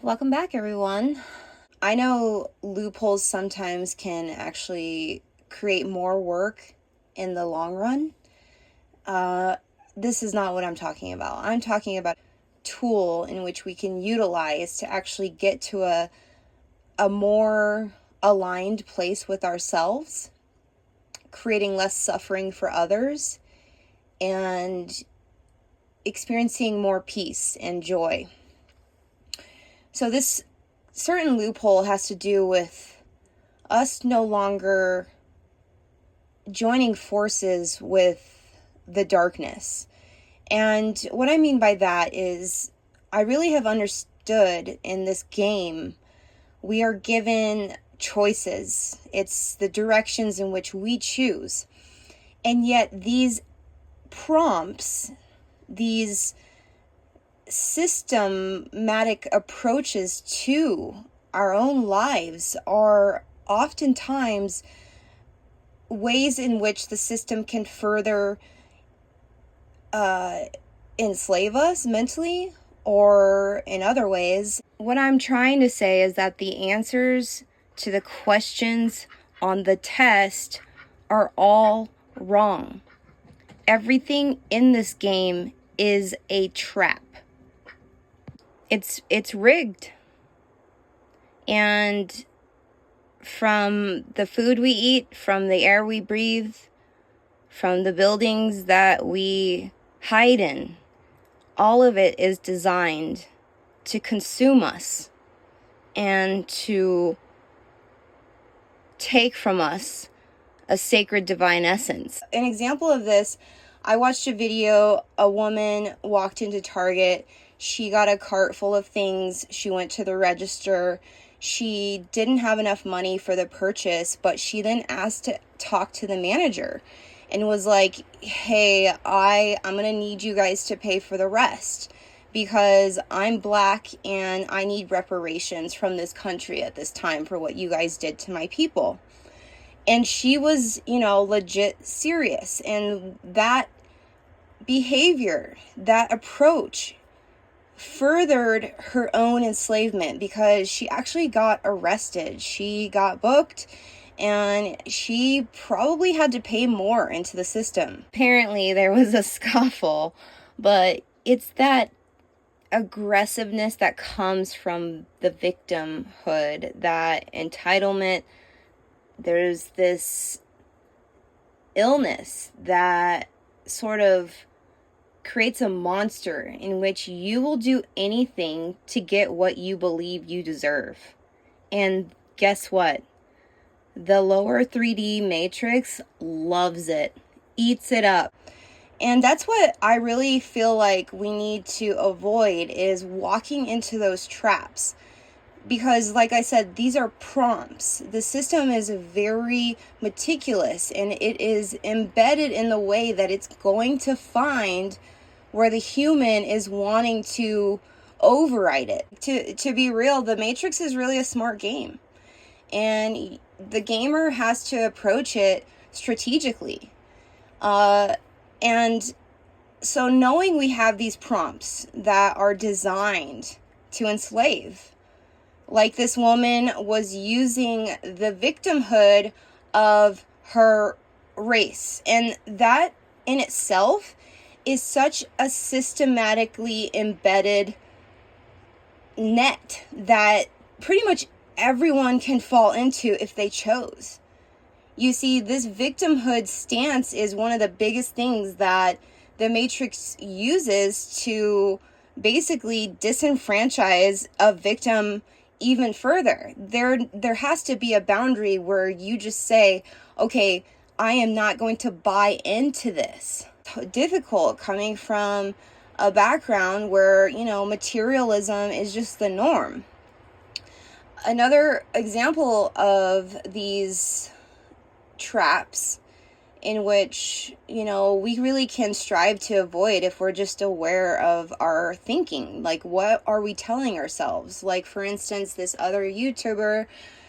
Welcome back, everyone. I know loopholes sometimes can actually create more work in the long run. This is not what I'm talking about. I'm talking about a tool in which we can utilize to actually get to a more aligned place with ourselves, creating less suffering for others, and experiencing more peace and joy. So this certain loophole has to do with us no longer joining forces with the darkness. And what I mean by that is I really have understood in this game, we are given choices. It's the directions in which we choose. And yet these prompts, these systematic approaches to our own lives are oftentimes ways in which the system can further enslave us mentally or in other ways. What I'm trying to say is that the answers to the questions on the test are all wrong. Everything in this game is a trap. It's rigged. And from the food we eat, from the air we breathe, from the buildings that we hide in, all of it is designed to consume us and to take from us a sacred divine essence. An example of this, I watched a video. A woman walked into Target. She got a cart full of things. She went to the register. She didn't have enough money for the purchase, but she then asked to talk to the manager and was like, hey, I'm going to need you guys to pay for the rest because I'm Black and I need reparations from this country at this time for what you guys did to my people. And she was, legit serious. And that behavior, that approach furthered her own enslavement because she actually got arrested. She got booked and she probably had to pay more into the system. Apparently there was a scuffle, but it's that aggressiveness that comes from the victimhood, that entitlement. There's this illness that sort of creates a monster in which you will do anything to get what you believe you deserve. And guess what? The lower 3D matrix loves it, eats it up. And that's what I really feel like we need to avoid, is walking into those traps. Because, like I said, these are prompts. The system is very meticulous and it is embedded in the way that it's going to find where the human is wanting to override it. To be real, the Matrix is really a smart game. And the gamer has to approach it strategically. And so knowing we have these prompts that are designed to enslave, like this woman was using the victimhood of her race. And that in itself is such a systematically embedded net that pretty much everyone can fall into if they chose. You see, this victimhood stance is one of the biggest things that the Matrix uses to basically disenfranchise a victim even further. There has to be a boundary where you just say, okay, I am not going to buy into this. Difficult coming from a background where, materialism is just the norm. Another example of these traps in which, we really can strive to avoid if we're just aware of our thinking. Like, what are we telling ourselves? Like, for instance, this other YouTuber,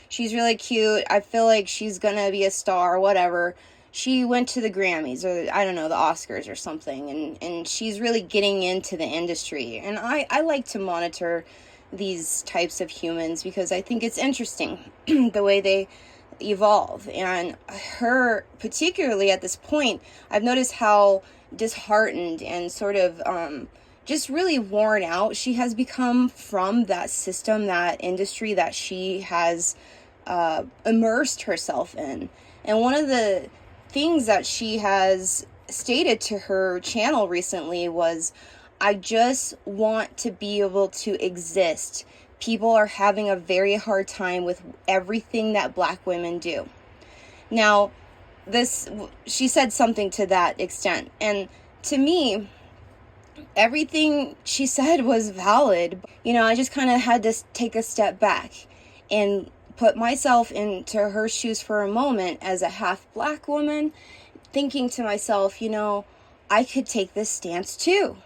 she's really cute. I feel like she's gonna be a star, whatever. She went to the Grammys or, I don't know, the Oscars or something. And she's really getting into the industry. And I like to monitor these types of humans because I think it's interesting the way they evolve. And her, particularly at this point, I've noticed how disheartened and sort of just really worn out she has become from that system, that industry that she has immersed herself in. And one of the things that she has stated to her channel recently was, I just want to be able to exist. People are having a very hard time with everything that Black women do. Now, she said something to that extent. And to me, everything she said was valid. I just kind of had to take a step back and put myself into her shoes for a moment as a half Black woman, thinking to myself, I could take this stance too.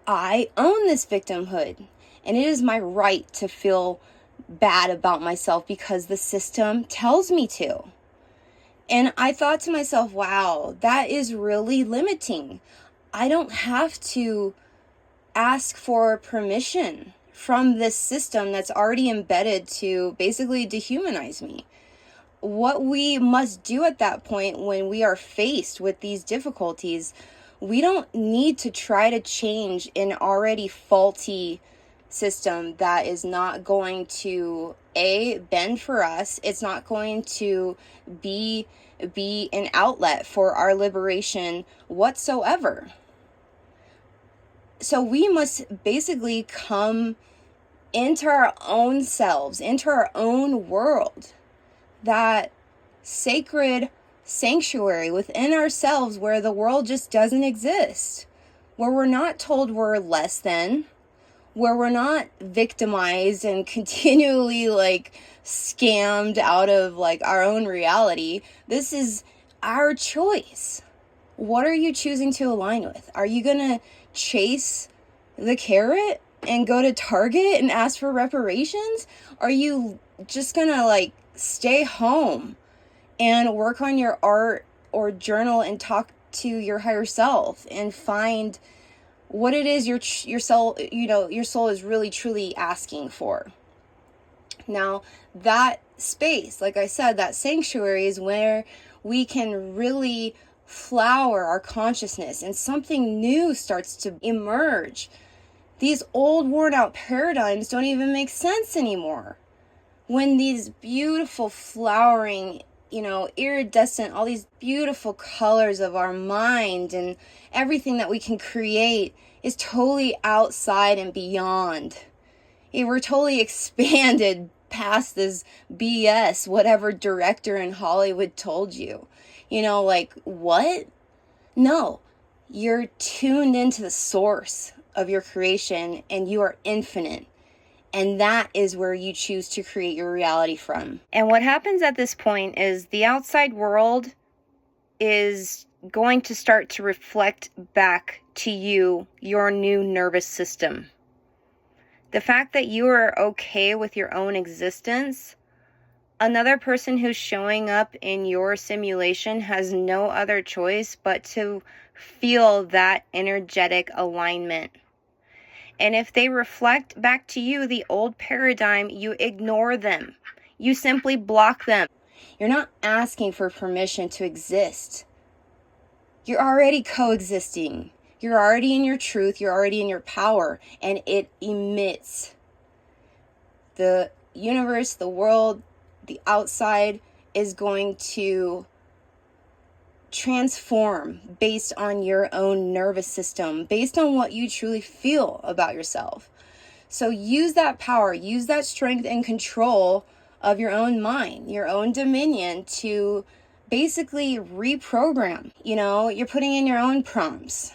I own this victimhood, and it is my right to feel bad about myself because the system tells me to. And I thought to myself, wow, that is really limiting. I don't have to ask for permission from this system that's already embedded to basically dehumanize me. What we must do at that point when we are faced with these difficulties, we don't need to try to change an already faulty system that is not going to bend for us. It's not going to be an outlet for our liberation whatsoever. So we must basically come into our own selves, into our own world, that sacred sanctuary within ourselves where the world just doesn't exist, where we're not told we're less than, where we're not victimized and continually scammed out of our own reality. This is our choice. What are you choosing to align with? Are you gonna chase the carrot and go to Target and ask for reparations? Are you just gonna stay home and work on your art or journal and talk to your higher self and find what it is your soul, your soul is really truly asking for? Now, that space, like I said, that sanctuary is where we can really flower our consciousness and something new starts to emerge. These old worn out paradigms don't even make sense anymore. When these beautiful flowering, iridescent, all these beautiful colors of our mind and everything that we can create is totally outside and beyond. We're totally expanded past this BS, whatever director in Hollywood told you. What? No, you're tuned into the source of your creation and you are infinite. And that is where you choose to create your reality from. And what happens at this point is the outside world is going to start to reflect back to you your new nervous system. The fact that you are okay with your own existence, another person who's showing up in your simulation has no other choice but to feel that energetic alignment. And if they reflect back to you the old paradigm, you ignore them. You simply block them. You're not asking for permission to exist. You're already coexisting. You're already in your truth. You're already in your power. And it emits. The universe, the world, the outside is going to transform based on your own nervous system, based on what you truly feel about yourself. So use that power, use that strength and control of your own mind, your own dominion to basically reprogram. You're putting in your own prompts.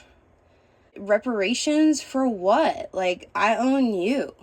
Reparations for what? I own you.